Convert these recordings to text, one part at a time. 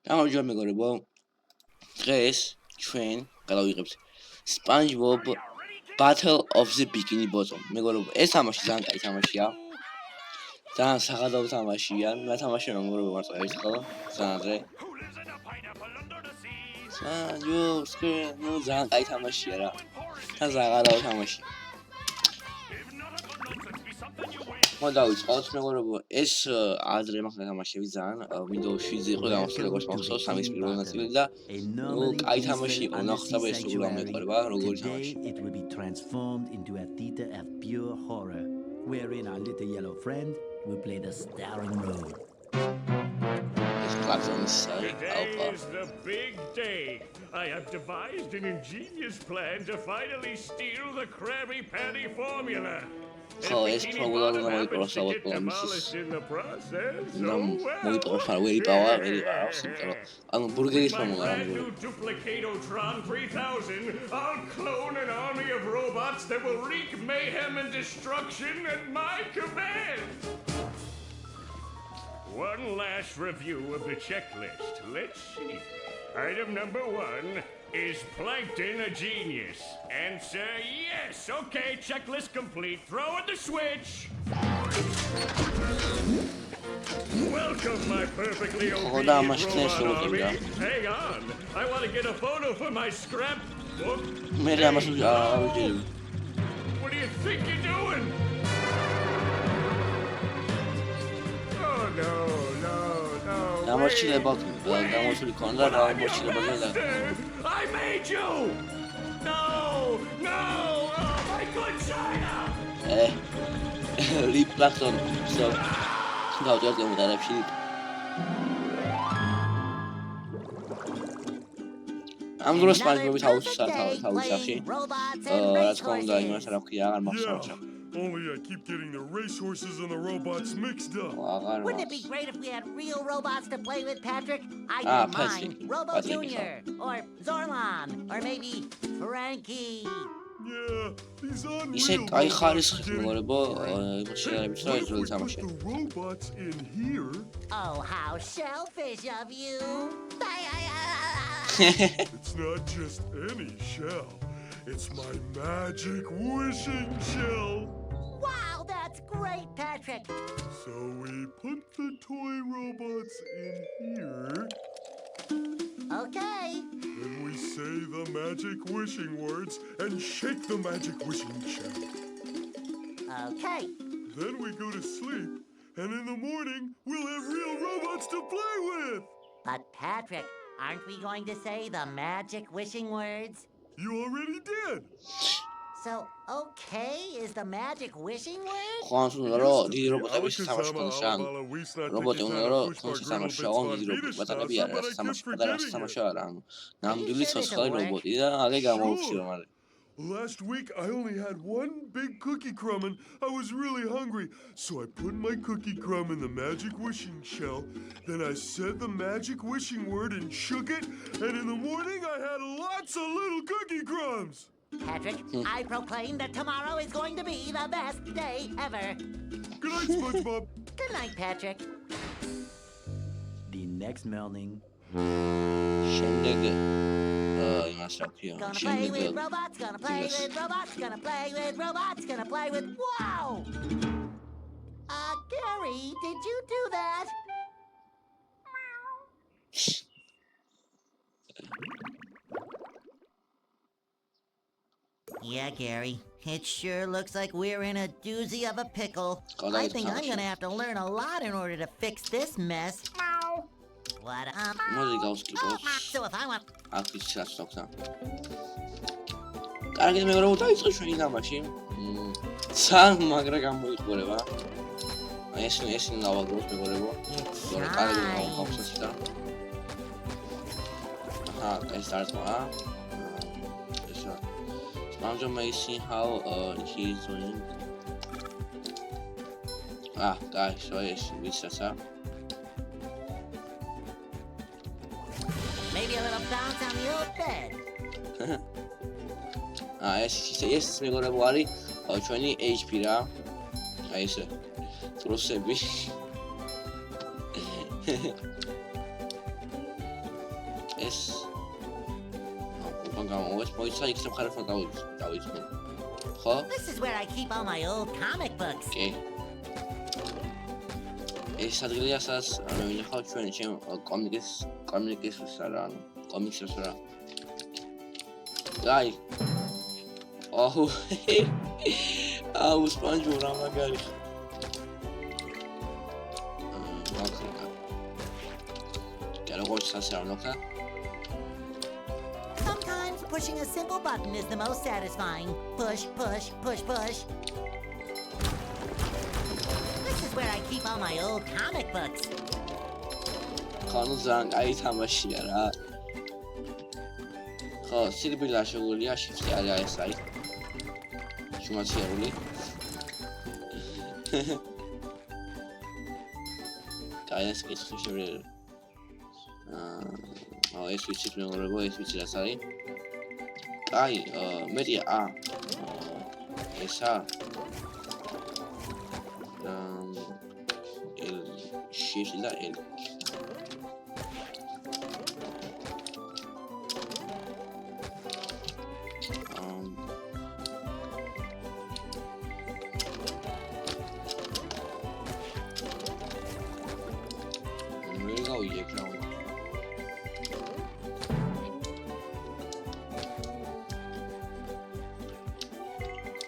გამარჯობა მეგობრებო. დღეს ჩვენ გადავიღებთ SpongeBob Battle of the Bikini Bottom. მეგობრებო, ეს თამაში ძალიან კაი თამაშია. ძალიან საღადაო თამაშია. ნათამაშე მეგობრებო მარტო ეს ხოლო. ძალიან ძალიან კაი თამაშია რა. თან საღადაო თამაში. მოდავიწყოთ მეგობრებო, ეს ადრე მაგას თამაშები ძალიან Windows 7-ზე იყო გამოსული როგორც მახსოვს, სამის პირველი ნაწილი და კაი თამაში იყო, ნახოთ ეს როგორ გამეყარება, როგორი თამაში. It will be transformed into a theater of pure horror, wherein our little yellow friend will play the starring role. Today is the big day. I have devised an ingenious plan to finally steal the Krabby Patty formula. ხო, ეს პროგრამა მოიპოვოს demolished in the process. მოიპოვოს ვერიპავა, ანუ ბურგერის ფორმულა რა New Duplicatotron 3000. I'll clone an army of robots that will wreak mayhem and destruction at my command. One last review of the checklist. Let's see. Item number 1. Is Plankton a genius? Answer yes. Okay, checklist complete. Throw in the switch. Welcome, my perfectly obedient robot army. Hang on. I want to get a photo for my scrapbook. What do you think you're doing? Oh, no. გამორჩილება გამოსული ქონდა და გამორჩილება და I made you. No. Oh, my good China. Lip Plankton. So, გავწერთ კომენტარებში. ამ დროს SpongeBob-ი თავის სახში. რა თქმა უნდა, იმას რა ვქია, აღარ მახსოვს. Only I keep getting the racehorses and the robots mixed up. Wouldn't it be great if we had real robots to play with, Patrick? I don't mind. Robo Jr. or Zorlon or maybe Frankie. Yeah, these unreal ისე კაი ხარისხის მეგობრებო, შეერებით რა ის როლი Put თამაშია. the robots in here. Oh, how selfish of you. It's not just any shell. It's my magic wishing shell. Wow, that's great, Patrick. So we put the toy robots in here. Okay. Then we say the magic wishing words and shake the magic wishing shell. Okay. Then we go to sleep, and in the morning, we'll have real robots to play with. But Patrick, aren't we going to say the magic wishing words? You already did. So, okay is the magic wishing word? ხوان უნდა რომ დიდი რობოტები თამაში კონდეს რა. რობოტი უნდა რომ კონდეს თამაში შავონ დიდი რობოტები არა თამაში და რა თამაში არა. ანუ ნამდვილი ცოცხალი რობოტი და აგე გამოუჩიო მაგრამ. Last week I only had one big cookie crumb and I was really hungry. So I put my cookie crumb in the magic wishing shell. Then I said the magic wishing word and shook it. And in the morning I had lots of little cookie crumbs. Patrick, I proclaim that tomorrow is going to be the best day ever. Good night, SpongeBob. Good night, Patrick. The next morning. შემდეგ იმას რა ქვია. Gonna play with robots, gonna play with robots, gonna play with robots, gonna play with... Wow! Gary, did you do that? Yeah, Gary. It sure looks like we're in a doozy of a pickle. I think I'm gonna have to learn a lot in order to fix this mess. What So if I want... აქ ის რას აქვს? კარგი მეგობრებო, დაიწყო ჩვენი თამაში. ძალიან მაგრა გამოიყურება. ეს ნავაგროს მეგობრებო. კარგი გავხსოვს და. ეს დარტყმა. SpongeBob may see how he's doing. Guys, so it's just up. Maybe a little bounce on the old bed. ეს მეგობრებო არის ჩვენი HP რა. აი ესე. ტროსები. გამოვეს მოიცა იქ სამხარეს დავიწყო. ხო? This is where I keep all my old comic books. კი. ეს ადგილია სადაც ვინახავ ჩვენ ჩემ კომიქსებს რა, ანუ კომიქსებს რა. აი. აჰუ. აუ სპანჯბობ რა მაგარი. Sometimes pushing a simple button is the most satisfying. Push, push, push, push. This is where I keep all my old comic books. ხანუ ზან აი თამაშია რა. ხო, სირბილა შეგვიძლია შიფტი არის ეს აი. შუმაციული. კაიას კითხვის შევრերը. ეს ვიცით მეგობრებო, ეს ვიცი რაც არის. კაი, მეტია ესა. ელ შიფტი და ელ.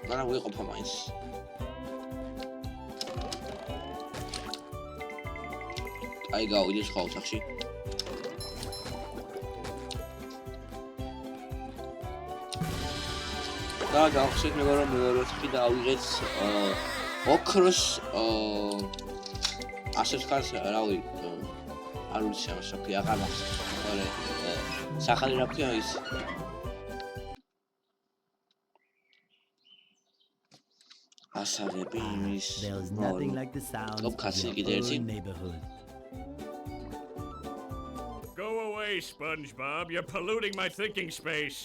Mana ვიყოფა მაინც. აი გავიდე სხვა ოთახში. და გავხსნით მეგობრებო, თქვი დავიღეთ ოქროს ასეთ ხარს რავი არ ვიცი ამ შოქი აღარ მახსოვს. სახალი რა ქვია ის? ასარები იმის. There's nothing like the sound of your own neighborhood. Go away, SpongeBob. You're polluting my thinking space.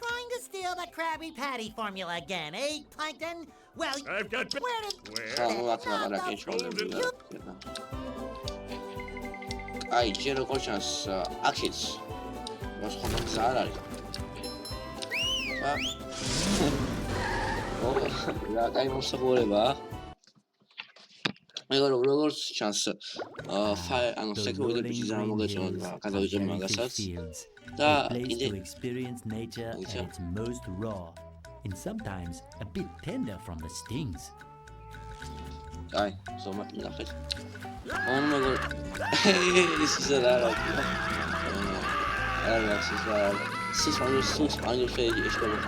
Trying to steal the Krabby Patty formula again, eh, Plankton? Well, I've got... where did... აი, ჯერ როგორ ჩანს აქეთ. მოსხონა გზა არ არის. რა კაი მოსაყურება. როგორც ჩანს ანუ სეკვიდები ზამოგეწონა გადავიძე მაგასაც და to experience nature at its most raw and sometimes a bit tender from the stings. აი, ზომად ნახეთ. ონმეგო ის ზარა რა. არა, სის ანუ შეიჭი ესკოლა.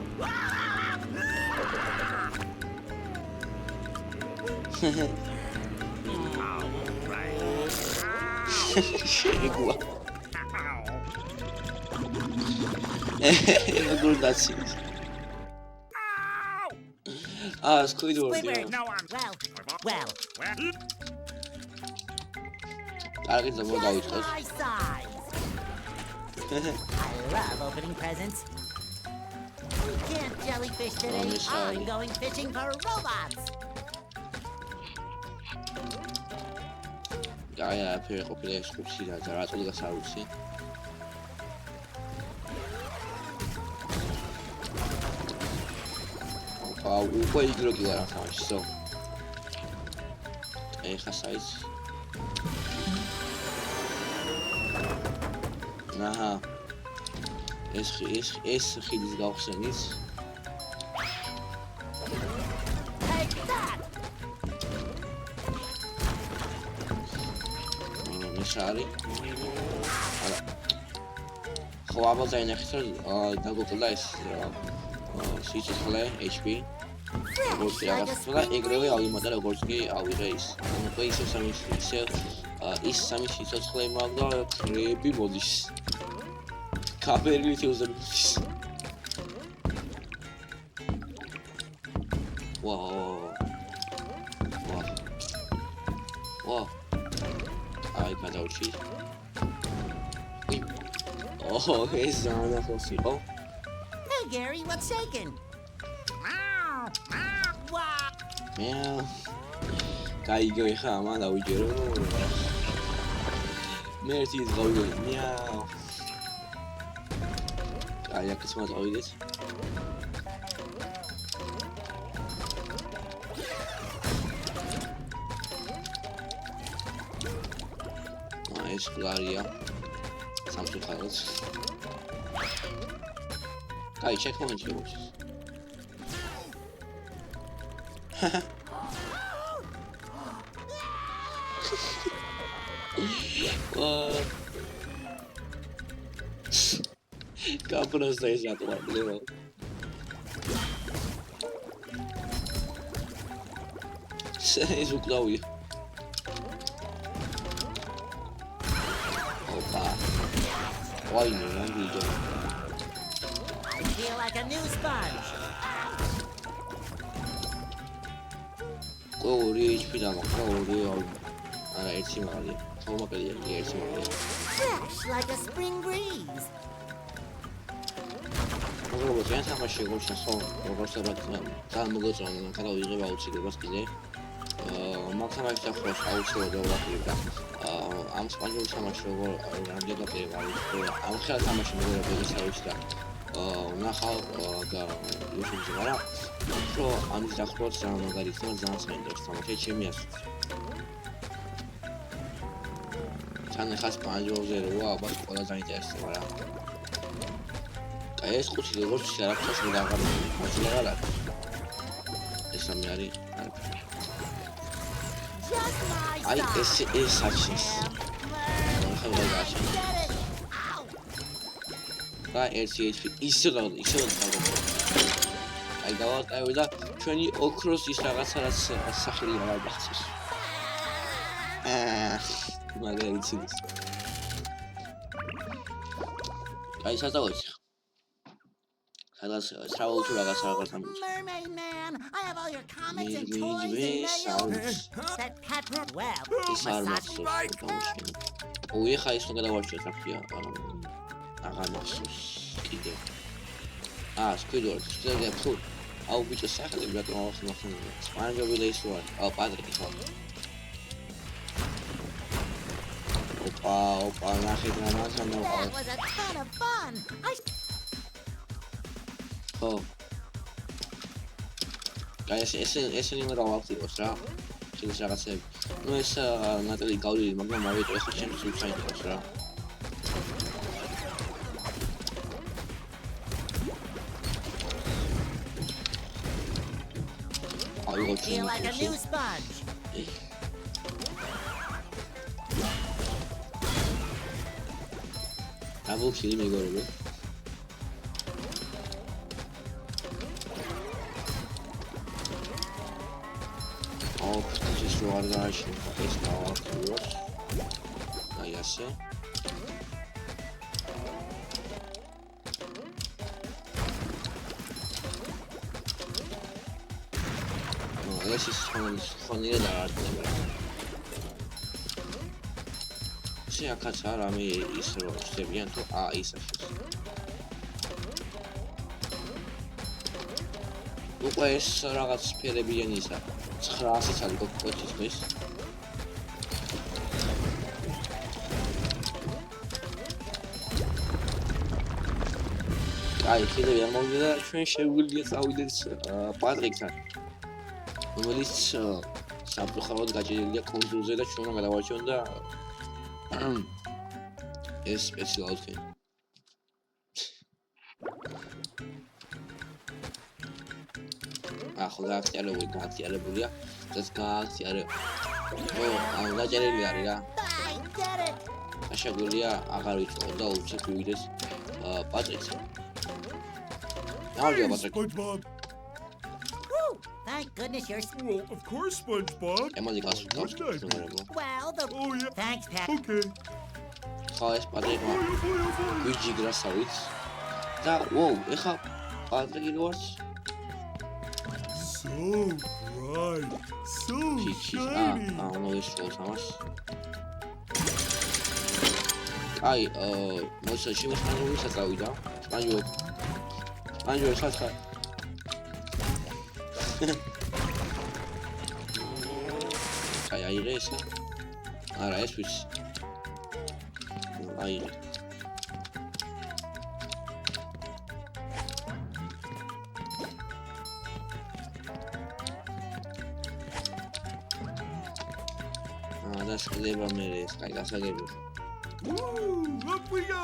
Chegou. É grudaci. Squidward. No, I'm... Well. Cara, que vou dar isso. My size. I love opening presents. We can't jellyfish today. I'm going fishing for robots. აი აფერი ყოფილი ექსკურსია და რატო გასაუცი აუ უკვე იგროგი არა თამაში სო ეხა საიც აჰა ეს ხიდის გავხსენით Sorry. ხო აბა ინახეთ დაგოკლდა ეს სიცოცხლე HP როგორც რაღაცა ეგრევე ავიმატა როგორც კი ავიღე ის ანუ ისე სამი სიცოცხლე მაგდა კრები მოდის კაბერილით უზრდის ვაუ აი გადავჭი Oh, it's on the whole people. Hey, Gary, what's shaking? Meow, meow, Meow. Caigo e rama da ujero. Merci, Drogo. Meow. აი აქაც მოვიდეთ. ეს კლარია. სამწუხაროდ. აი ჩეკმენტი მოდის. Cabrões da exato lá, beleza? Seis o Claudio. Opa. Olha, não vídeo. I feel like a new sponge. 꼬리 피자마 꼬리 아 일치 말이야. 처음 먹을 때 일치 말이야. Fresh like a spring breeze. 그리고 제가 사마시고 싶어서 먹었어 봤지만 다 먹었잖아. 가다 이제 아웃치를 봤길래 막 사마시자 프레시 아웃치를 먹었습니다. 아무 스파니올 사마시고 라디오가 되고 아무 хээр 사마시 먹으러 되게 사우시다. ნახავ და YouTube-ზე არა უფრო ამის დახვრას ძალიან ძალიან საინტერესო თამაში ჩემი ასეთ. თან ხას სპანჯოლზე როა ალბათ ყველა საინტერესოა რა. აი ეს ხუთი როგორც შეარაფას მე დაღამები მოძლა არა. ეს სამი არის. აი ეს საჩის. ახლა გაჩი. და LCHP ისე გავდა. აი გავაკეთე და ჩვენი ოქროს ის რაღაცა რაც სახელი არ გახსოვს. მაგალითად. აი სადაც. სადაც travel to რაღაცა ამბობს. Mermaid man, I have all your comics and toys in mail. That cat well. ის არ მახსოვს. ოი ხა ის უნდა დავარჩიოთ რა ქვია. აღარ მახსოვს კიდე. სკვიდვარდ, შეიძლება თუ აუ ბიჭო სახელები რატომ ავახსენე? სპანჯობი და ის ვარ. პატრიკი ხო? ოპა, ნახე რა მასანა That ვყავს. was a ton of fun. ხო. ესენი უნდა გავაკეთოს რა. შეიძლება რაღაცები. ნუ ეს ნატალი გავლილი, მაგრამ მოვიდო ახლა ჩემს უცხაინტერესო რა. I feel like a new sponge. Double kill me go. Oh, just raw guys. It's not yours. I guess. ეს ის ხონია და არ წერა. შეაქაც არ ამე ის რო ხდებიან თუ ის ახლა. უკვე ეს რაღაც სფერებიან ისა. 900-იც არის გოქოჩის ეს. აი, კიდევ არ მოვიდა ჩვენ შეგვიძლია წავიდეთ პატრიკთან. რომელიც საფრთხოდ გაჭირილია კონსულზე და ჩვენ გადავარჩიოთ და ეს სპეციალურად კი. ახლა გააქტიარებულია, ეს გააქტიარე. გაჭირილი არის რა. შეგვიძლია აღარ ვიწოვო და უცებ ვივიდეს პატრიკს. დავიწყო პატრიკს. Thank goodness you're. Well, of course, SpongeBob. Emily got some What did I do? Well, the. Oh, yeah. Thanks, Pat. Okay. ხაეს პატრიკმა ვიჯიგრა სავით და ეხა პატრიკი როარს So bright, so shiny. ანუ ეს შოუს ამას აი მოსა შემოსწავლების საწავიდა სპანჯობი საცხა აი ეს არა ეს ვიცი აი დასკდება მე ეს კაი გასაგები. Woo! Up we go!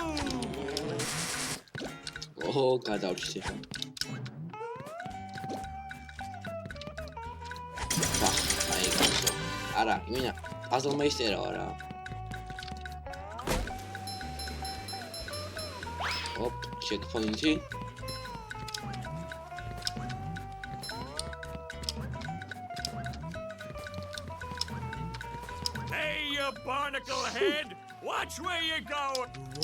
გადავჭი ხა. აი გასო. არა, იმინა, puzzle master არა. Hop, checkpoint-ი. Hey, you barnacle head! Watch where you go!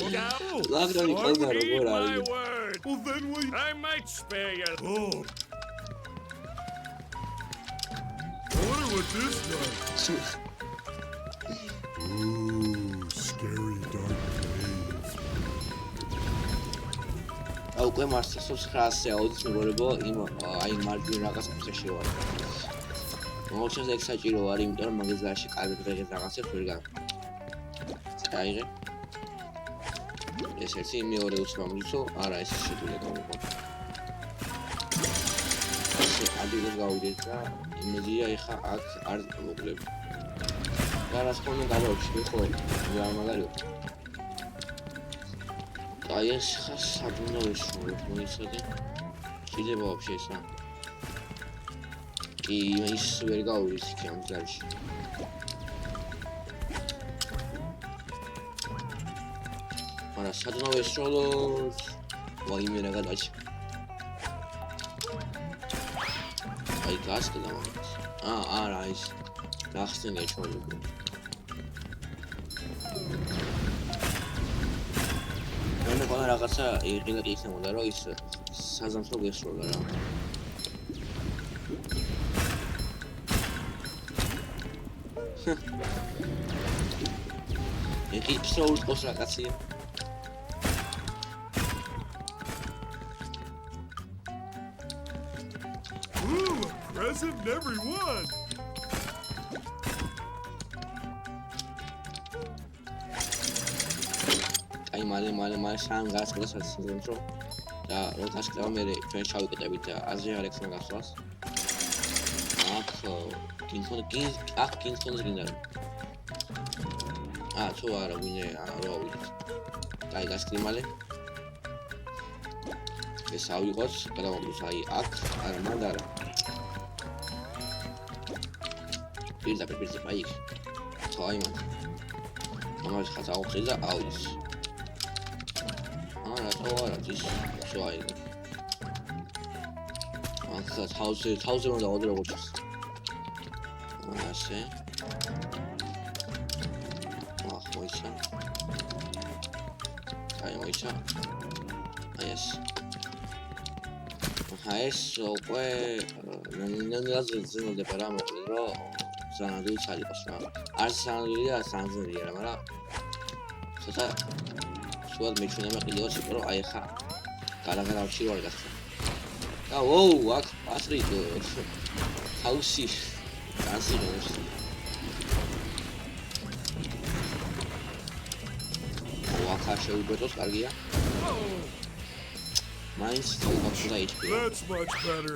Down! ლაგრანი ყავდა Heed როგორ my არის. word! Well, then we... I might spare you. Oh. I wonder what this does. Ooh, scary dark place. უკვე მარსელს 920 მეგობრებო, აი მარჯვენა რაღაც ფეხში ვარ. მოუჩენს ეგ საჭირო არის, იმიტომ რომ მაგის გარშე კარგი დღეღე რაღაცებს ვერ გან. აიღე. ეს ერთი მეორე უცბამრიცო, არა ეს შეგვიძლია გავუყო. ასე ადვილად გავიდეთ და იმედია ეხა აქ არ მოკლებ. და რა თქმა უნდა გადავშли ხო? რა მაგარია. აი ეს ხა საბუნოებს მოიცადე. შეიძლება ვაფშე ესა. კი ის ვერ გავივიც იქ ამ ძალში. არა სადნოვეს როლოს ვაიმე რა გადაჭი. აი გასკდა მაგას. არა ის ნახსენია ჩოლები. მე მგონა რაღაცა იყიდა კი იქნებოდა რომ ის საზამთრო გესროლა რა. ეკი ფსოულს ყოს რა კაცია. Ooh, a present in every one. აი მალე სამ გასკდა საზამთრო და რო გასკდა მე ჩვენ ჩავიკეტებით და აზრი არ ექნება გასვლას. აქ კინგსონს გინდა. თუ არა ვინე რა ვიდეთ. აი გასკდი მალე. ეს ავიღოთ, გადავამბოს აი აქ, არა მანდ არა. პირდაპირ აი იქ. ხო აი მანდ. ამას ხაც აუხსნე და აუდის. არა ის შოაი. ახლა თავზე უნდა ავდრო როგორც. ასე. მოიცა. აი მოიცა. აი ეს. ეს უკვე ნენგაზე ზემოდება რა მოკლედ რომ სანადილი ჩალიყოს რა. არ სანადილია, სანადილია რა, მაგრამ ცოტა სულად მეჩვენება კიდევაც იყო რომ აი ხა გადაგრავში ვარ გასა. და ოუ აქ პატრიკ ჰაუსი გასიღებს. ვახა შეუბედოს კარგია. მაინც თვითონ დაიჭირა. That's much better.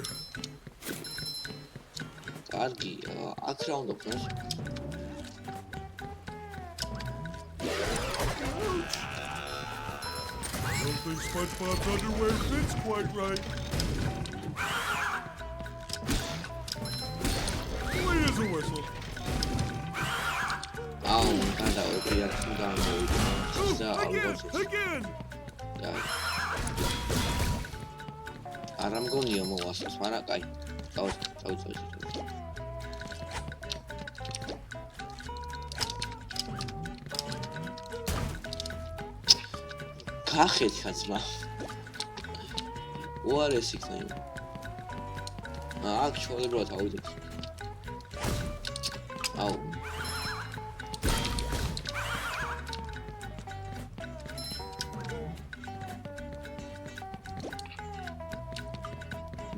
კარგი, აქ რა უნდა ვქნას? I don't think SpongeBob's underwear fits quite right. Well, he is a whistle. Kada opiat sudah Again! არ ამგონია მოვასწროს, მაგრამ კაი. წავით. კახეთია ძმა. უარეს იქნება. აქ ჩოლებროთ ავიდეთ. აუ.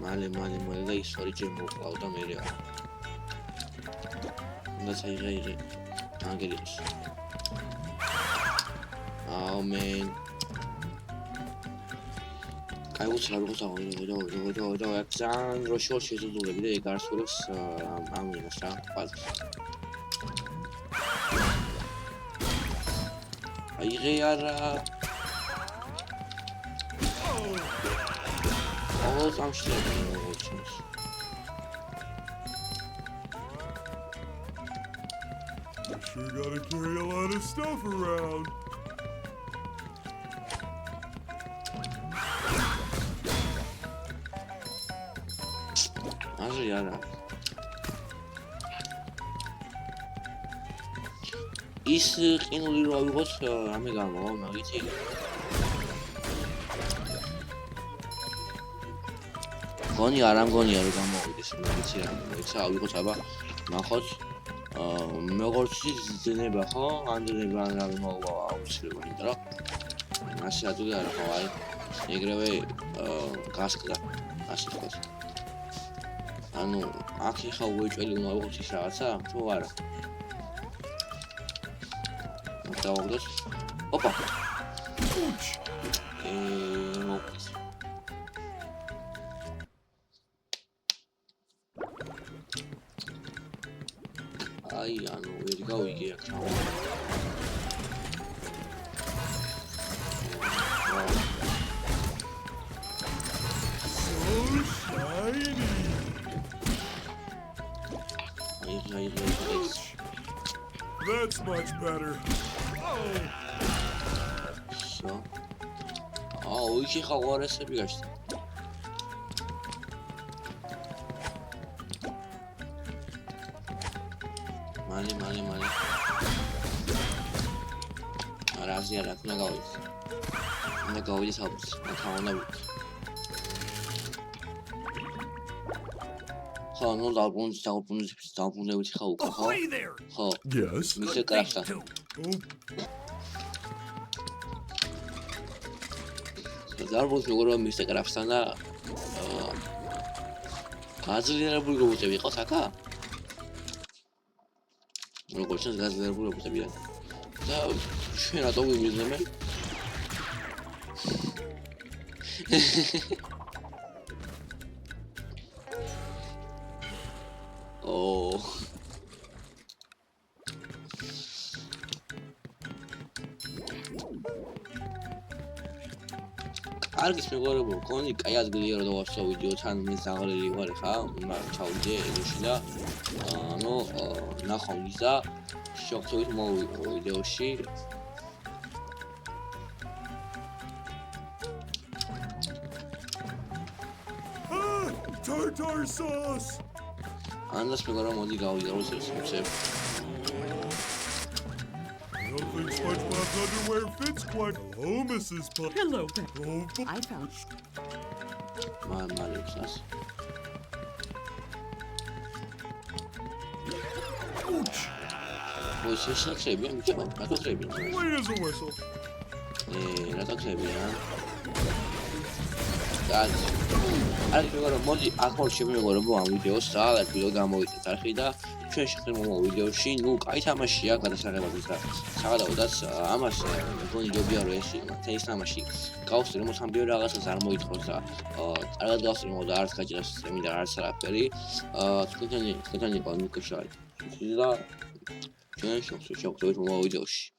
მალე და ის ორი ჯერ მოყავდა მე რა. უნდა საიღე. ანგელოს. აუ მენ. კაი უცნაურ როგორც აღო აქ ძალიან როშო შეზღუდულები და ეგ არსულებს ამ იმას რა. აიღე არა. All სამშლები მოჩნს. Sure gotta carry a lot of stuff around. აზრი არა. ის ყინული რო ავიღოთ რამე გამოვა, მაგითი. გონი არ ამგონია რომ გამოვიდეს, მაგითი რა, ეცა ავიღოთ აბა, ნახოთ. მეგორც ძნება ხო? ანდრება ან რამე მოვა აუცილებლად, იმიტომ რომ ასე ადვილი არა ხო, აი. ეგრევე გასკდა, ასე ვთქვათ. ანუ აქ ხა უეჭველი უნდა იყოს ის რაღაცა, თუ არა? დავაგდოს. ოპა. მოკის. აი, ანუ ვერ გავიგე აქ რა. That's much better. So. Oh, iki xavarəsə bir qaçdı. Mali. Arazi ara, nə qalır? Nə qalır sabır. Nə tamamla bu. ხო, ნუ დავბრუნდებით ხა უკვე, ხო? ხო. Yes. მისე კრახტა. დავბრუნდით როგორ მისე კრახტა და გაზლიერებული რობოტები იყო საკა? როგორც ჩანს გაზლიერებული რობოტებია. და ჩვენ რატო ვიმიზნებენ? Oh. კარგის მეგობრებო, კონი კაი ადგილია რომ დავასწავლო ვიდეოთან მე ზაღლილი ვარ ხა, მაგრამ ჩავიდე ეგრეში და ანუ ნახავ ის და შევხვდით მოვიდე ვიდეოში. Tartar sauce. Anders მეგობრებო, მოდი გავიდე რუსებს. I don't think SpongeBob's underwear fits quite. Oh, Mrs. Puff. Hello, Peppa. Oh, I found. Malipsas. ouch! Pues esa trebia, mi chiama, la tua trebia. Wait as a whistle. La tua trebia. Guys. Ari მეგობრებო, მოდი ახალ შემეგობრებო ამ ვიდეოს რაღაც ვიდეო გამოვიდეთ არხი და ჩვენ შეხერმო ვიდეოში, ნუ კაი თამაშია გადასაღებად და საღადაოდაც ამას მგონი ჯობია რომ ეს თამაში გავსწრე რომ სამბიო რაღაცას არ მოითხოვს და კარგად გავსწრე და არც გაჭირას მინდა არც არაფერი თქვენი იყო ნიკოშაი და ჩვენ შევხვდებით ვიდეოში